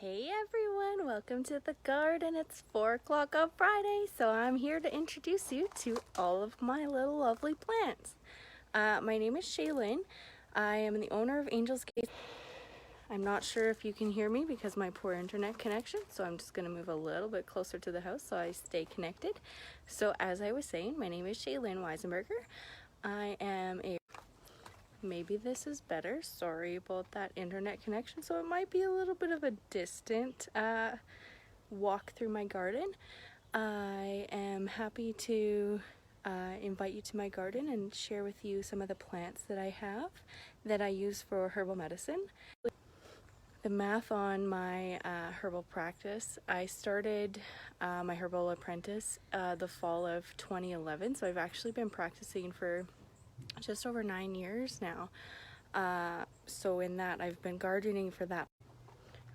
Hey everyone, welcome to the garden. It's 4 o'clock on Friday, so I'm here to introduce you to all of my little lovely plants. My name is Shaylyn. I am the owner of Angel's Gate. I'm not sure if you can hear me because my poor internet connection, so I'm just going to move a little bit closer to the house so I stay connected. So as I was saying, my name is Shaylyn Weisenburger. I am a Maybe this is better. Sorry about that internet connection. So it might be a little bit of a distant walk through my garden. I am happy to invite you to my garden and share with you some of the plants that I have that I use for herbal medicine. The math on my herbal practice, I started my herbal apprentice the fall of 2011. So I've actually been practicing for just over 9 years now. So in that, I've been gardening for that.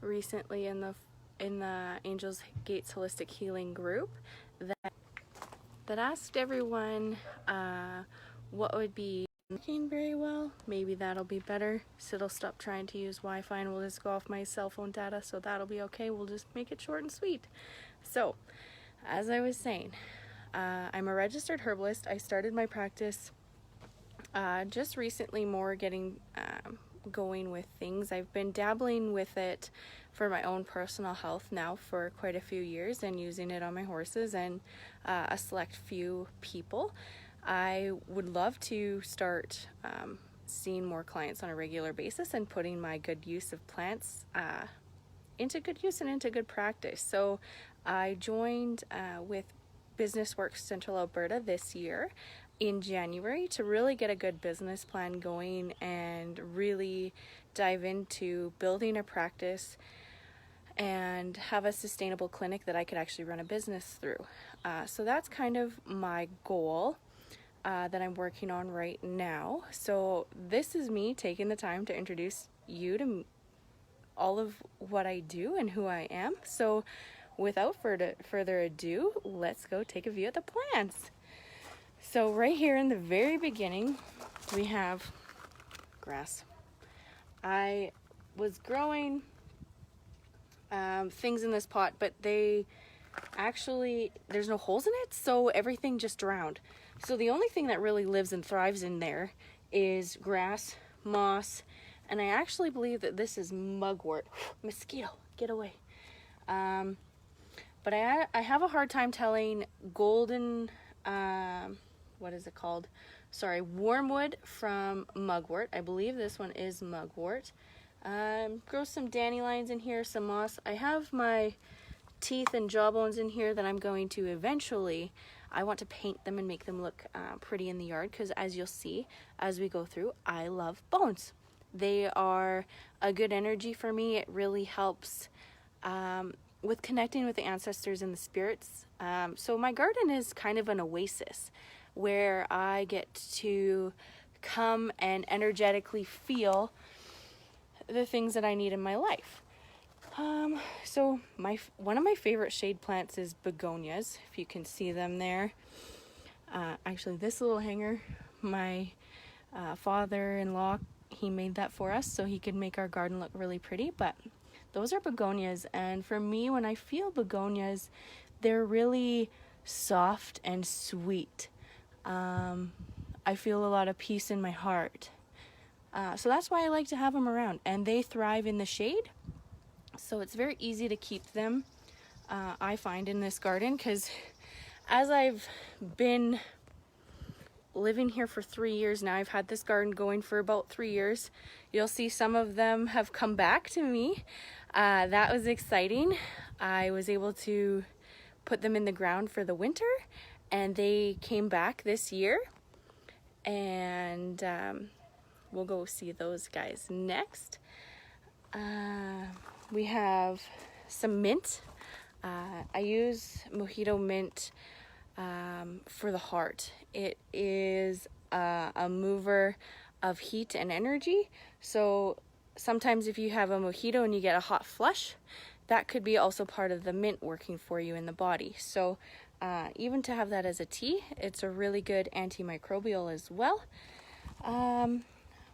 Recently in the Angel's Gates Holistic Healing group that asked everyone what would be working very well. Maybe that'll be better. Sid'll stop trying to use Wi-Fi and we'll just go off my cell phone data, so that'll be okay. We'll just make it short and sweet. So, as I was saying, I'm a registered herbalist. I started my practice just recently, more getting going with things. I've been dabbling with it for my own personal health now for quite a few years and using it on my horses and a select few people. I would love to start seeing more clients on a regular basis and putting my good use of plants into good use and into good practice. So I joined with Business Works Central Alberta this year in January to really get a good business plan going and really dive into building a practice and have a sustainable clinic that I could actually run a business through. So that's kind of my goal that I'm working on right now. So this is me taking the time to introduce you to all of what I do and who I am. So without further ado, let's go take a view at the plants. So right here in the very beginning, we have grass. I was growing things in this pot, but there's no holes in it, so everything just drowned. So the only thing that really lives and thrives in there is grass, moss, and I actually believe that this is mugwort. Mosquito, get away. But I have a hard time telling golden, what is it called? Sorry, wormwood from mugwort. I believe this one is mugwort. Grow some dandelions in here, some moss. I have my teeth and jawbones in here that I'm going to eventually, I want to paint them and make them look pretty in the yard, because as you'll see as we go through, I love bones. They are a good energy for me. It really helps with connecting with the ancestors and the spirits. So my garden is kind of an oasis where I get to come and energetically feel the things that I need in my life. So one of my favorite shade plants is begonias, if you can see them there. Actually, this little hanger, my father-in-law, he made that for us so he could make our garden look really pretty. But those are begonias, and for me, when I feel begonias, they're really soft and sweet. I feel a lot of peace in my heart. So that's why I like to have them around, and they thrive in the shade. So it's very easy to keep them, I find, in this garden, because as I've been living here for 3 years now, I've had this garden going for about 3 years. You'll see some of them have come back to me. That was exciting. I was able to put them in the ground for the winter, and they came back this year, and we'll go see those guys next. We have some mint. I use mojito mint for the heart. It is a mover of heat and energy. So sometimes if you have a mojito and you get a hot flush, that could be also part of the mint working for you in the body. So even to have that as a tea, it's a really good antimicrobial as well.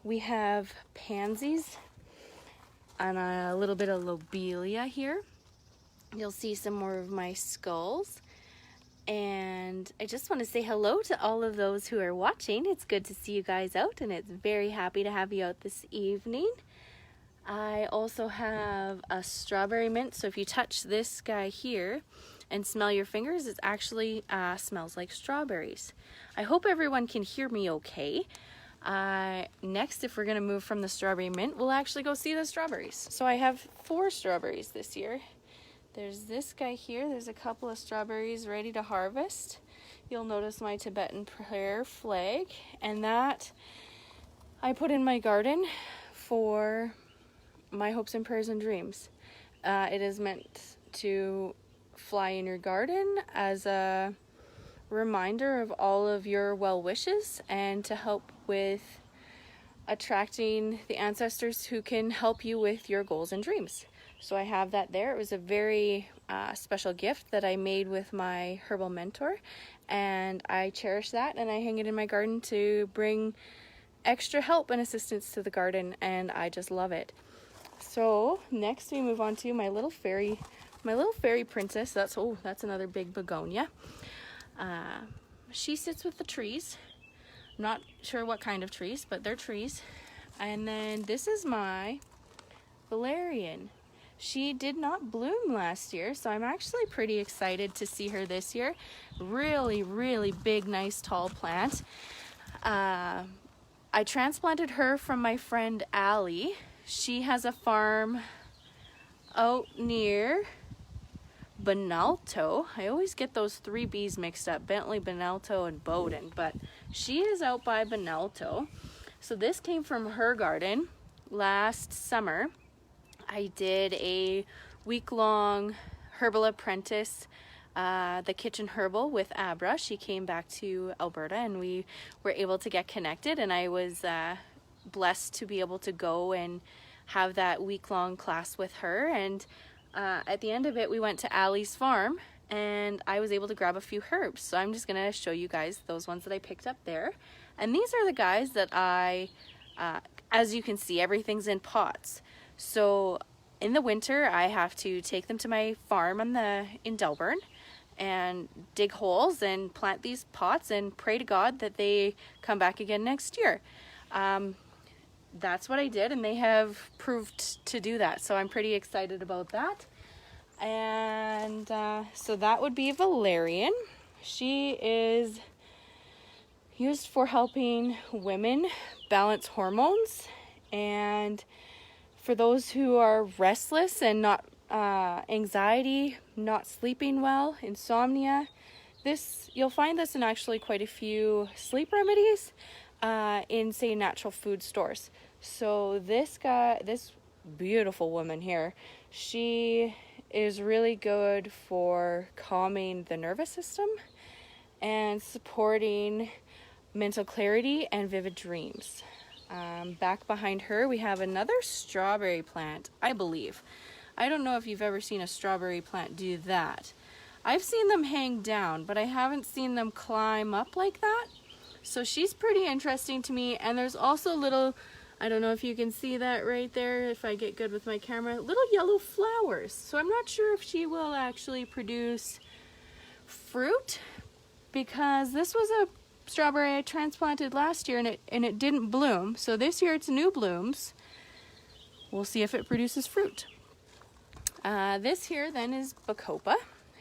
We have pansies. and a little bit of lobelia here. You'll see some more of my skulls. And I just want to say hello to all of those who are watching. It's good to see you guys out, and it's very happy to have you out this evening. I also have a strawberry mint, so if you touch this guy here and smell your fingers, it actually smells like strawberries. I hope everyone can hear me okay. Next, if we're going to move from the strawberry mint, we'll actually go see the strawberries. So I have 4 strawberries this year. There's this guy here. There's a couple of strawberries ready to harvest. You'll notice my Tibetan prayer flag, and that I put in my garden for my hopes and prayers and dreams. It is meant to fly in your garden as a reminder of all of your well wishes and to help with attracting the ancestors who can help you with your goals and dreams. So I have that there. It was a very special gift that I made with my herbal mentor, and I cherish that, and I hang it in my garden to bring extra help and assistance to the garden, and I just love it. So next we move on to my little fairy princess. That's another big begonia. She sits with the trees. I'm not sure what kind of trees, but they're trees. And then this is my valerian. She did not bloom last year, so I'm actually pretty excited to see her this year. Really, really big, nice, tall plant. I transplanted her from my friend Allie. She has a farm out near Benalto. I always get those 3 B's mixed up, Bentley, Benalto, and Bowden, but she is out by Benalto. So this came from her garden last summer. I did a week-long herbal apprentice, the kitchen herbal with Abra. She came back to Alberta and we were able to get connected, and I was blessed to be able to go and have that week-long class with her. And at the end of it, we went to Allie's farm and I was able to grab a few herbs. So I'm just going to show you guys those ones that I picked up there. And these are the guys that as you can see, everything's in pots. So in the winter, I have to take them to my farm in Delburn and dig holes and plant these pots and pray to God that they come back again next year. That's what I did, and they have proved to do that. So I'm pretty excited about that. And so that would be valerian. She is used for helping women balance hormones, and for those who are restless and not anxiety, not sleeping well, insomnia, you'll find this in actually quite a few sleep remedies in, say, natural food stores. So this beautiful woman here, she is really good for calming the nervous system and supporting mental clarity and vivid dreams. Back behind her, we have another strawberry plant, I believe. I don't know if you've ever seen a strawberry plant do that. I've seen them hang down, but I haven't seen them climb up like that. So she's pretty interesting to me. And there's also little, I don't know if you can see that right there, if I get good with my camera, little yellow flowers. So I'm not sure if she will actually produce fruit, because this was a strawberry I transplanted last year and it didn't bloom. So this year it's new blooms. We'll see if it produces fruit. This here then is Bacopa.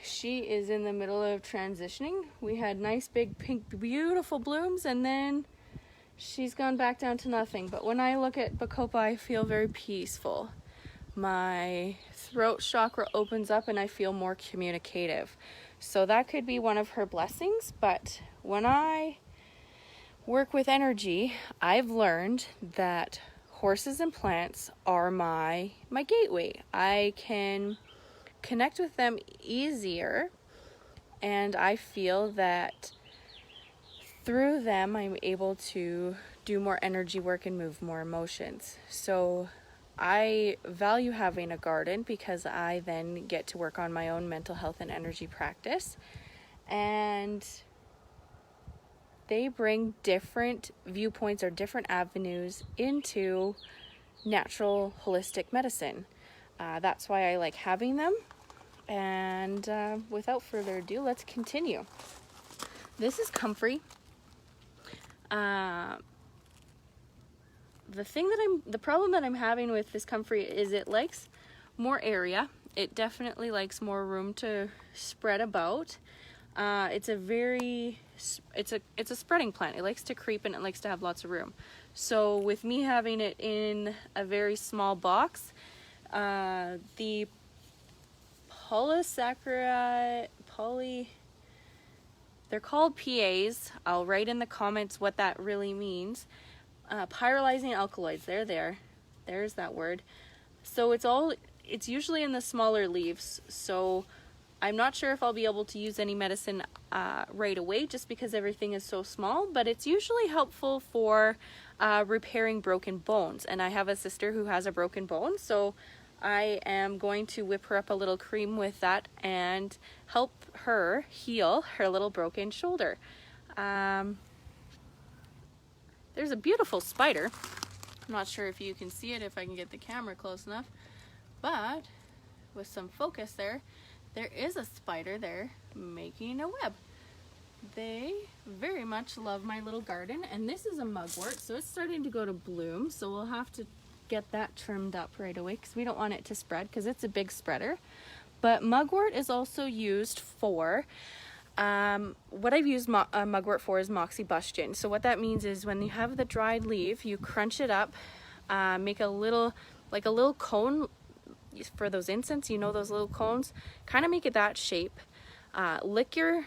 She is in the middle of transitioning. We had nice big pink beautiful blooms, and then she's gone back down to nothing. But when I look at Bacopa, I feel very peaceful. My throat chakra opens up and I feel more communicative. So that could be one of her blessings. But when I work with energy, I've learned that horses and plants are my gateway. I can connect with them easier, and I feel that through them I'm able to do more energy work and move more emotions. So I value having a garden because I then get to work on my own mental health and energy practice, and they bring different viewpoints or different avenues into natural holistic medicine. That's why I like having them. And without further ado, let's continue. This is comfrey. The problem that I'm having with this comfrey is it likes more area. It definitely likes more room to spread about. It's a spreading plant. It likes to creep and it likes to have lots of room. So with me having it in a very small box, the they're called PAs. I'll write in the comments what that really means. Pyrolyzing alkaloids, there's that word. So it's usually in the smaller leaves. So I'm not sure if I'll be able to use any medicine right away just because everything is so small, but it's usually helpful for repairing broken bones. And I have a sister who has a broken bone, so I am going to whip her up a little cream with that and help her heal her little broken shoulder. There's a beautiful spider. I'm not sure if you can see it, if I can get the camera close enough, but with some focus there is a spider there making a web. They very much love my little garden, and this is a mugwort, so it's starting to go to bloom, so we'll have to get that trimmed up right away because we don't want it to spread because it's a big spreader. But mugwort is also used for what I've used mugwort for is moxibustion. So what that means is when you have the dried leaf, you crunch it up, make a little cone for those incense, you know, those little cones, kind of make it that shape. Lick your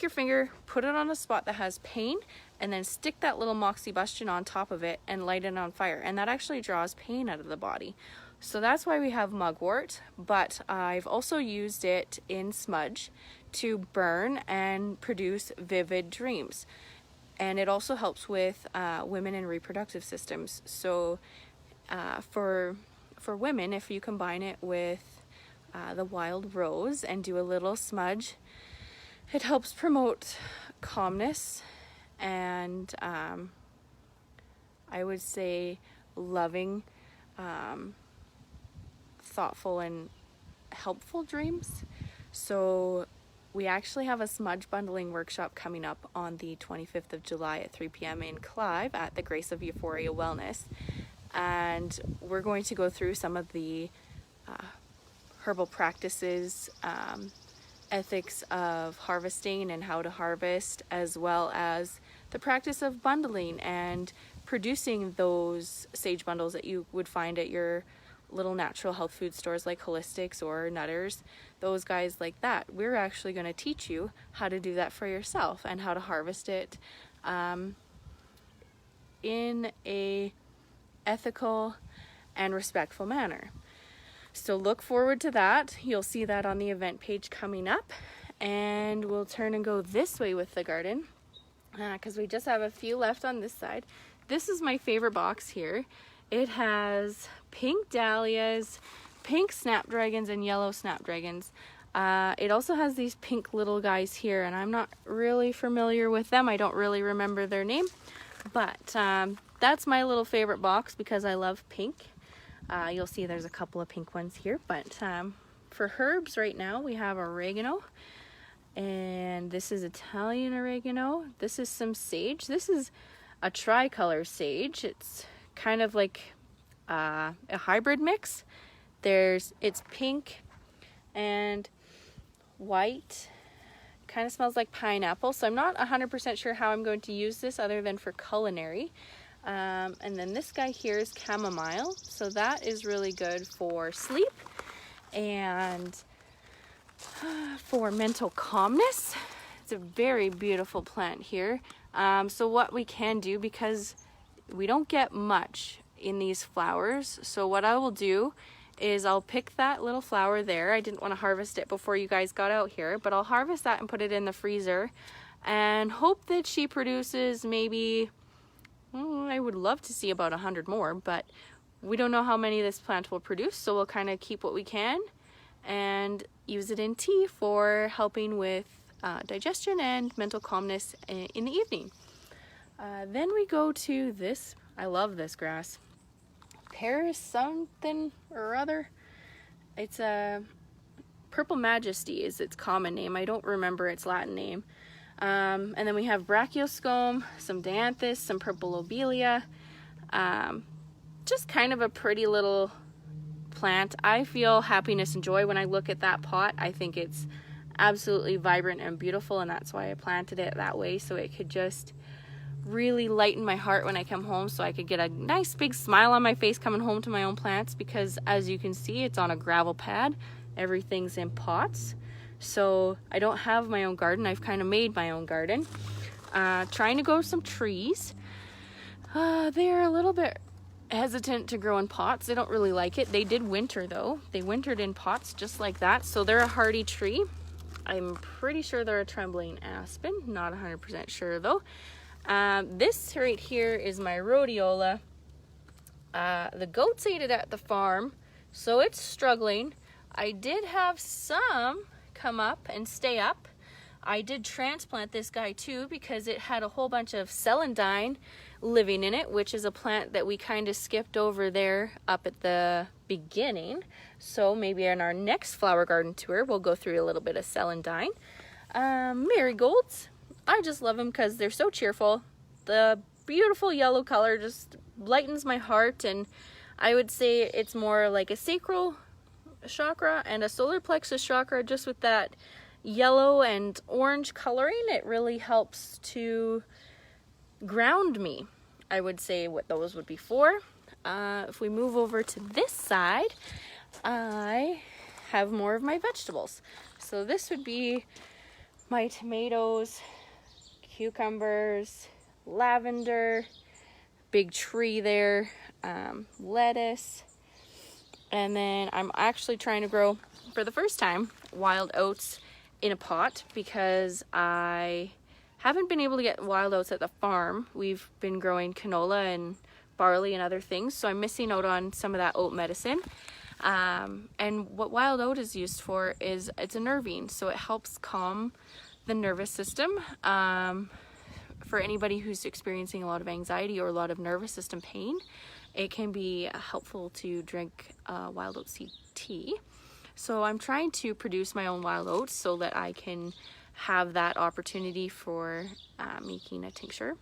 finger, put it on a spot that has pain, and then stick that little moxibustion on top of it and light it on fire, and that actually draws pain out of the body. So that's why we have mugwort, but I've also used it in smudge to burn and produce vivid dreams. And it also helps with women and reproductive systems. So for women, if you combine it with the wild rose and do a little smudge, it helps promote calmness and I would say loving, thoughtful and helpful dreams. So we actually have a smudge bundling workshop coming up on the 25th of July at 3 p.m. in Clive at the Grace of Euphoria Wellness. And we're going to go through some of the herbal practices, ethics of harvesting and how to harvest, as well as the practice of bundling and producing those sage bundles that you would find at your little natural health food stores like Holistics or Nutters, those guys like that. We're actually going to teach you how to do that for yourself and how to harvest it in a ethical and respectful manner. So look forward to that. You'll see that on the event page coming up, and we'll turn and go this way with the garden because we just have a few left on this side. This is my favorite box here. It has pink dahlias, pink snapdragons, and yellow snapdragons. It also has these pink little guys here, and I'm not really familiar with them. I don't really remember their name, but that's my little favorite box because I love pink. You'll see there's a couple of pink ones here, but for herbs right now we have oregano, and this is Italian oregano. This is some sage. This is a tricolor sage. It's kind of like a hybrid mix. It's pink and white, kind of smells like pineapple, so I'm not 100% sure how I'm going to use this other than for culinary. And then this guy here is chamomile, so that is really good for sleep and for mental calmness. It's a very beautiful plant here. So what we can do, because we don't get much in these flowers, so what I will do is I'll pick that little flower there. I didn't want to harvest it before you guys got out here, but I'll harvest that and put it in the freezer and hope that she produces maybe, I would love to see about 100 more, but we don't know how many this plant will produce, so we'll kind of keep what we can and use it in tea for helping with digestion and mental calmness in the evening. Then we go to this. I love this grass. Paris something or other. It's a Purple Majesty is its common name. I don't remember its Latin name. And then we have Brachioscome, some Dianthus, some Purple Lobelia. Just kind of a pretty little plant. I feel happiness and joy when I look at that pot. I think it's absolutely vibrant and beautiful, and that's why I planted it that way, so it could just really lighten my heart when I come home, so I could get a nice big smile on my face coming home to my own plants, because as you can see, it's on a gravel pad. Everything's in pots. So I don't have my own garden. I've kind of made my own garden. Trying to grow some trees. They're a little bit hesitant to grow in pots. They don't really like it. They did winter though. They wintered in pots just like that. So they're a hardy tree. I'm pretty sure they're a trembling aspen. Not 100% sure though. This right here is my rhodiola. The goats ate it at the farm, so it's struggling. I did have some come up and stay up. I did transplant this guy too because it had a whole bunch of celandine living in it, which is a plant that we kind of skipped over there up at the beginning. So maybe in our next flower garden tour, we'll go through a little bit of celandine. Marigolds, I just love them because they're so cheerful. The beautiful yellow color just lightens my heart, and I would say it's more like a sacral chakra and a solar plexus chakra, just with that yellow and orange coloring. It really helps to ground me, I would say what those would be for. If we move over to this side, I have more of my vegetables. So this would be my tomatoes, cucumbers, lavender, big tree there, lettuce. And then I'm actually trying to grow, for the first time, wild oats in a pot, because I haven't been able to get wild oats at the farm. We've been growing canola and barley and other things, so I'm missing out on some of that oat medicine. And what wild oat is used for is it's a nervine, so it helps calm the nervous system. For anybody who's experiencing a lot of anxiety or a lot of nervous system pain, it can be helpful to drink wild oat seed tea. So I'm trying to produce my own wild oats so that I can have that opportunity for making a tincture.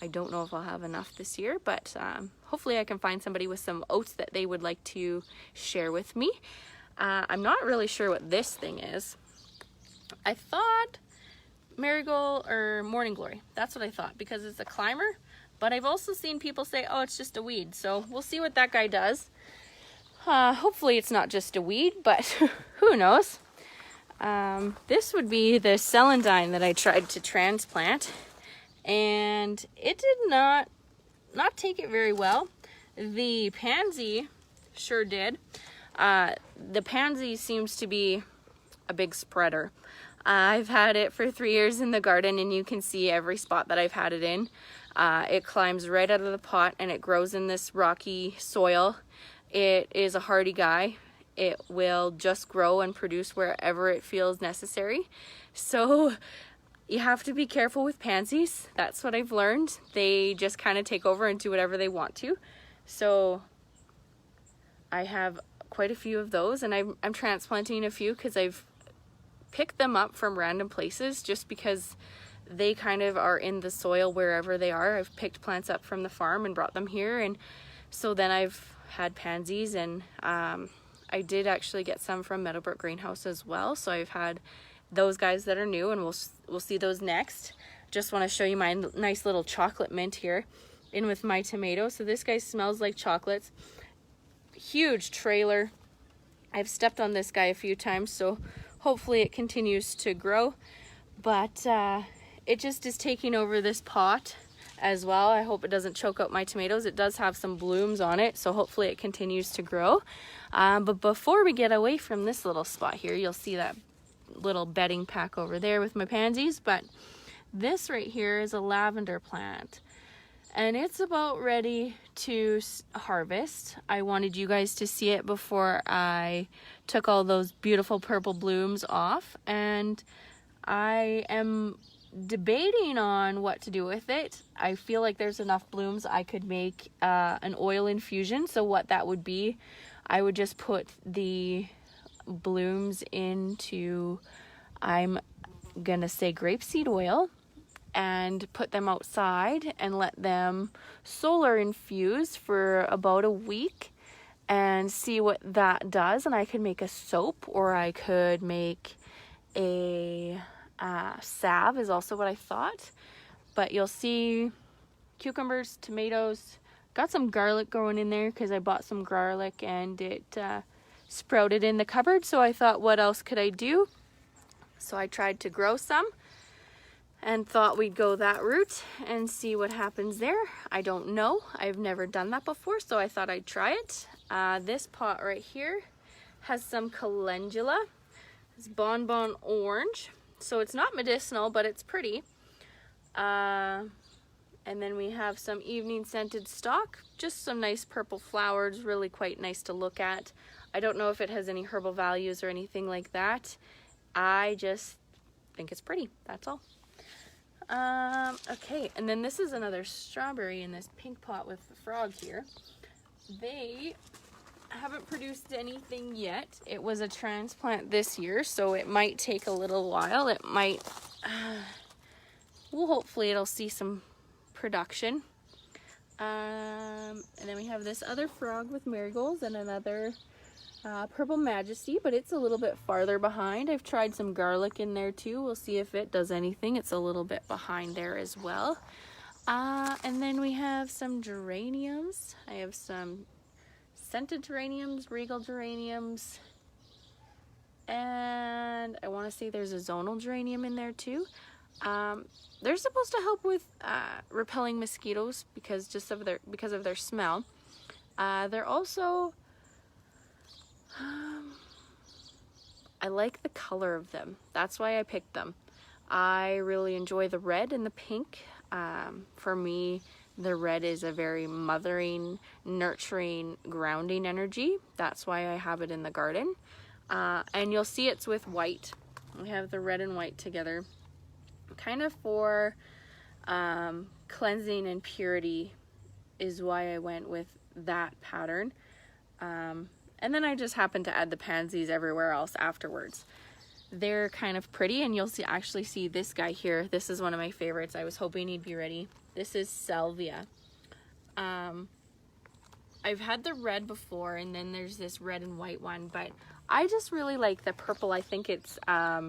I don't know if I'll have enough this year, but hopefully I can find somebody with some oats that they would like to share with me. I'm not really sure what this thing is. I thought marigold or morning glory. That's what I thought, because it's a climber. But I've also seen people say, oh, it's just a weed. So we'll see what that guy does. Hopefully it's not just a weed, but who knows. This would be the celandine that I tried to transplant, and it did not take it very well. The pansy sure did. The pansy seems to be a big spreader. I've had it for 3 years in the garden, and you can see every spot that I've had it in. It climbs right out of the pot, and it grows in this rocky soil. It is a hardy guy. It will just grow and produce wherever it feels necessary. So you have to be careful with pansies. That's what I've learned. They just kind of take over and do whatever they want to. So I have quite a few of those, and I'm transplanting a few because I've picked them up from random places just because they kind of are in the soil wherever they are. I've picked plants up from the farm and brought them here, and so then I've had pansies, and I did actually get some from Meadowbrook Greenhouse as well. So I've had those guys that are new, and we'll see those next. Just want to show you my nice little chocolate mint here in with my tomato. So this guy smells like chocolates. Huge trailer. I've stepped on this guy a few times, so hopefully it continues to grow. But it just is taking over this pot as well. I hope it doesn't choke out my tomatoes. It does have some blooms on it, so hopefully it continues to grow. But before we get away from this little spot here, you'll see that little bedding pack over there with my pansies. But this right here is a lavender plant, and it's about ready to harvest. I wanted you guys to see it before I took all those beautiful purple blooms off, and I am debating on what to do with it. I feel like there's enough blooms I could make an oil infusion. So what that would be, I would just put the blooms into, I'm gonna say, grapeseed oil, and put them outside and let them solar infuse for about a week and see what that does. And I could make a soap, or I could make a salve is also what I thought. But you'll see cucumbers, tomatoes, got some garlic growing in there because I bought some garlic and it sprouted in the cupboard. So I thought, what else could I do? So I tried to grow some and thought we'd go that route and see what happens there. I don't know. I've never done that before, so I thought I'd try it. This pot right here has some calendula. It's bonbon orange. So it's not medicinal, but it's pretty. And then we have some evening scented stock. Just some nice purple flowers, really quite nice to look at. I don't know if it has any herbal values or anything like that. I just think it's pretty, that's all. Okay, and then this is another strawberry in this pink pot with the frog here. They haven't produced anything yet. It was a transplant this year, so it might take a little while. It might, well, hopefully it'll see some production. And then we have this other frog with marigolds and another Purple Majesty, but it's a little bit farther behind. I've tried some garlic in there too. We'll see if it does anything. It's a little bit behind there as well. And then we have some geraniums. I have some scented geraniums, regal geraniums, and I want to say there's a zonal geranium in there too. They're supposed to help with repelling mosquitoes because of their smell. They're also I like the color of them. That's why I picked them. I really enjoy the red and the pink. For me, the red is a very mothering, nurturing, grounding energy. That's why I have it in the garden. And you'll see it's with white. We have the red and white together. Kind of for cleansing and purity is why I went with that pattern. And then I just happened to add the pansies everywhere else afterwards. They're kind of pretty, and you'll actually see this guy here. This is one of my favorites. I was hoping he'd be ready. This is salvia. I've had the red before, and then there's this red and white one, but I just really like the purple. I think it's a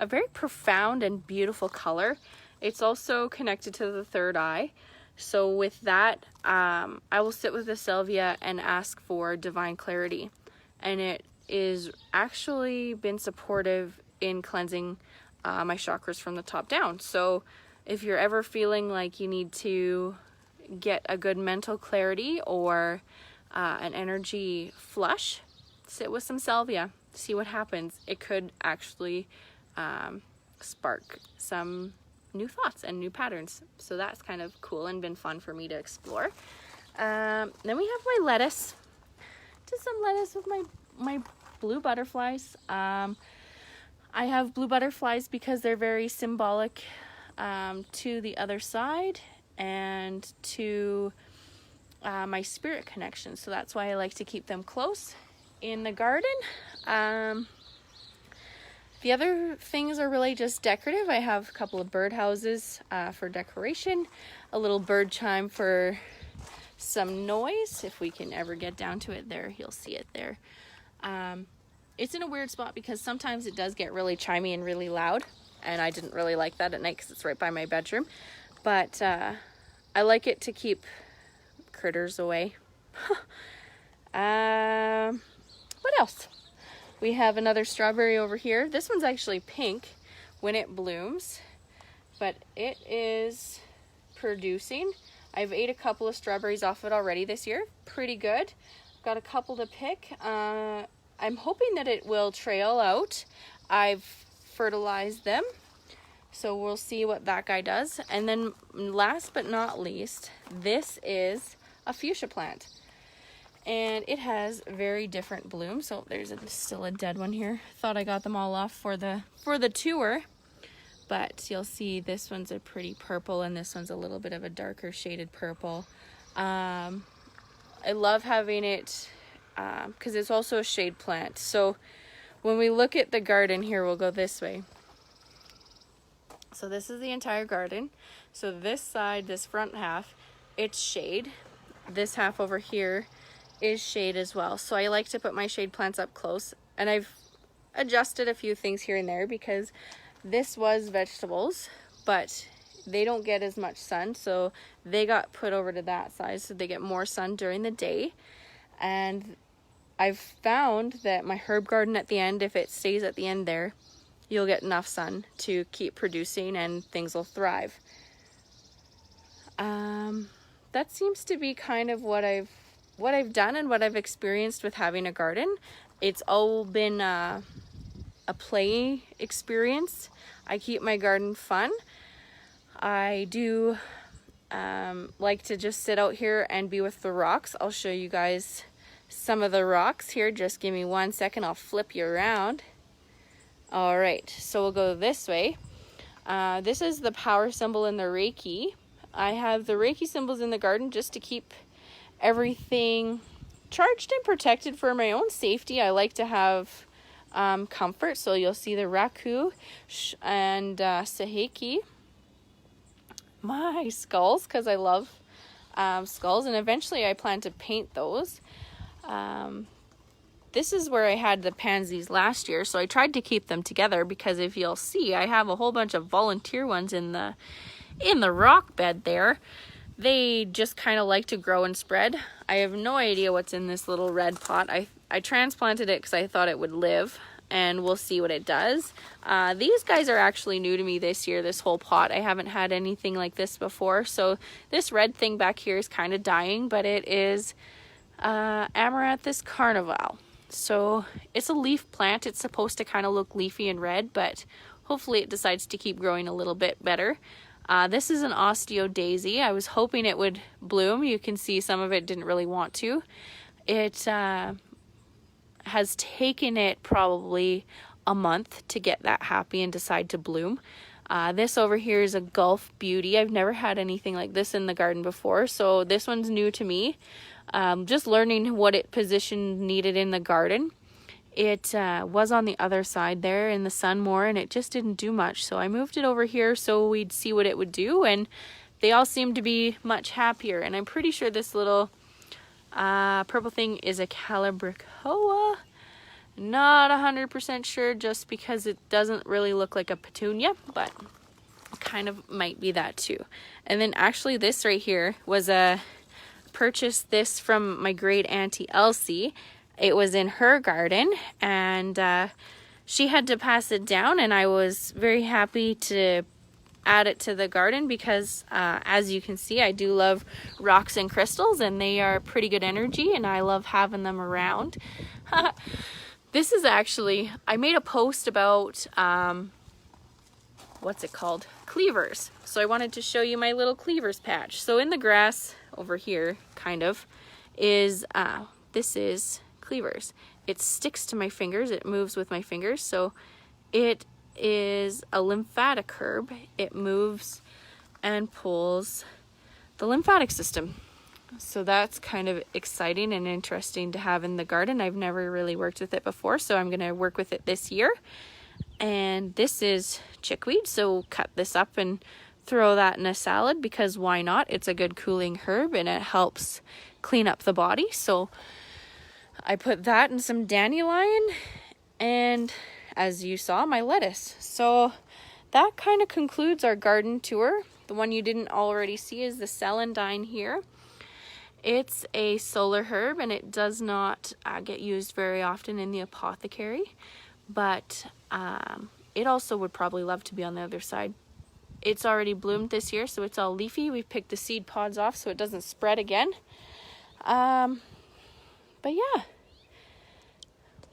very profound and beautiful color. It's also connected to the third eye. So with that, I will sit with the salvia and ask for divine clarity. And it is actually been supportive in cleansing my chakras from the top down. So if you're ever feeling like you need to get a good mental clarity or an energy flush, sit with some salvia, see what happens. It could actually spark some new thoughts and new patterns. So that's kind of cool and been fun for me to explore. Then we have my lettuce. Just some lettuce with my blue butterflies. I have blue butterflies because they're very symbolic to the other side and to my spirit connection. So that's why I like to keep them close in the garden. The other things are really just decorative. I have a couple of birdhouses for decoration, a little bird chime for some noise. If we can ever get down to it there, you'll see it there. It's in a weird spot because sometimes it does get really chimey and really loud, and I didn't really like that at night because it's right by my bedroom. But I like it to keep critters away. What else? We have another strawberry over here. This one's actually pink when it blooms, but it is producing. I've ate a couple of strawberries off it already this year. Pretty good. Got a couple to pick. I'm hoping that it will trail out. I've fertilized them, so we'll see what that guy does. And then last but not least, this is a fuchsia plant. And it has very different blooms. So there's still a dead one here. Thought I got them all off for the tour. but you'll see this one's a pretty purple and this one's a little bit of a darker shaded purple. I love having it because it's also a shade plant. So when we look at the garden here, we'll go this way. So this is the entire garden. So this side, this front half, it's shade. This half over here is shade as well. So I like to put my shade plants up close, and I've adjusted a few things here and there because this was vegetables, but they don't get as much sun, so they got put over to that side so they get more sun during the day. And I've found that my herb garden at the end, if it stays at the end there, you'll get enough sun to keep producing and things will thrive. That seems to be kind of what I've done and what I've experienced with having a garden. It's all been a play experience. I keep my garden fun. I do like to just sit out here and be with the rocks. I'll show you guys some of the rocks here. Just give me 1 second. I'll flip you around. All right, so we'll go this way. This is the power symbol in the Reiki. I have the Reiki symbols in the garden just to keep everything charged and protected for my own safety. I like to have comfort. So you'll see the Raku and Saheki. My skulls, because I love skulls, and eventually I plan to paint those. This is where I had the pansies last year, so I tried to keep them together because if you'll see, I have a whole bunch of volunteer ones in the rock bed there. They just kind of like to grow and spread. I have no idea what's in this little red pot. I transplanted it because I thought it would live, and we'll see what it does. These guys are actually new to me this year, this whole pot. I haven't had anything like this before. So this red thing back here is kind of dying, but it is Amaranthus carnival. So it's a leaf plant. It's supposed to kind of look leafy and red, but hopefully it decides to keep growing a little bit better. This is an osteo daisy. I was hoping it would bloom. You can see some of it didn't really want to. It has taken it probably a month to get that happy and decide to bloom. This over here is a Gulf Beauty. I've never had anything like this in the garden before, so this one's new to me. Just learning what it position needed in the garden. It was on the other side there in the sun more, and it just didn't do much. So I moved it over here so we'd see what it would do, and they all seem to be much happier. And I'm pretty sure this little purple thing is a Calibricoa. Not 100% sure just because it doesn't really look like a petunia, but kind of might be that too. And then actually this right here was purchased this from my great auntie Elsie. It was in her garden, and she had to pass it down, and I was very happy to add it to the garden because as you can see, I do love rocks and crystals, and they are pretty good energy, and I love having them around. This is actually, I made a post about what's it called? Cleavers. So I wanted to show you my little cleavers patch. So in the grass over here, kind of, is this is cleavers. It sticks to my fingers. It moves with my fingers. So it is a lymphatic herb. It moves and pulls the lymphatic system. So that's kind of exciting and interesting to have in the garden. I've never really worked with it before, so I'm going to work with it this year. And this is chickweed, so cut this up and throw that in a salad because why not? It's a good cooling herb and it helps clean up the body. So I put that in some dandelion and, as you saw, my lettuce. So that kind of concludes our garden tour. The one you didn't already see is the celandine here. It's a solar herb and it does not get used very often in the apothecary, but it also would probably love to be on the other side. It's already bloomed this year, so it's all leafy. We've picked the seed pods off so it doesn't spread again. But yeah,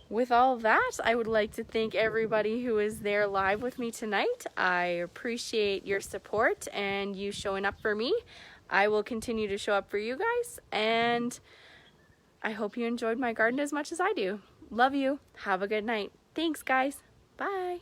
with all that, I would like to thank everybody who is there live with me tonight. I appreciate your support and you showing up for me. I will continue to show up for you guys, and I hope you enjoyed my garden as much as I do. Love you. Have a good night. Thanks, guys. Bye.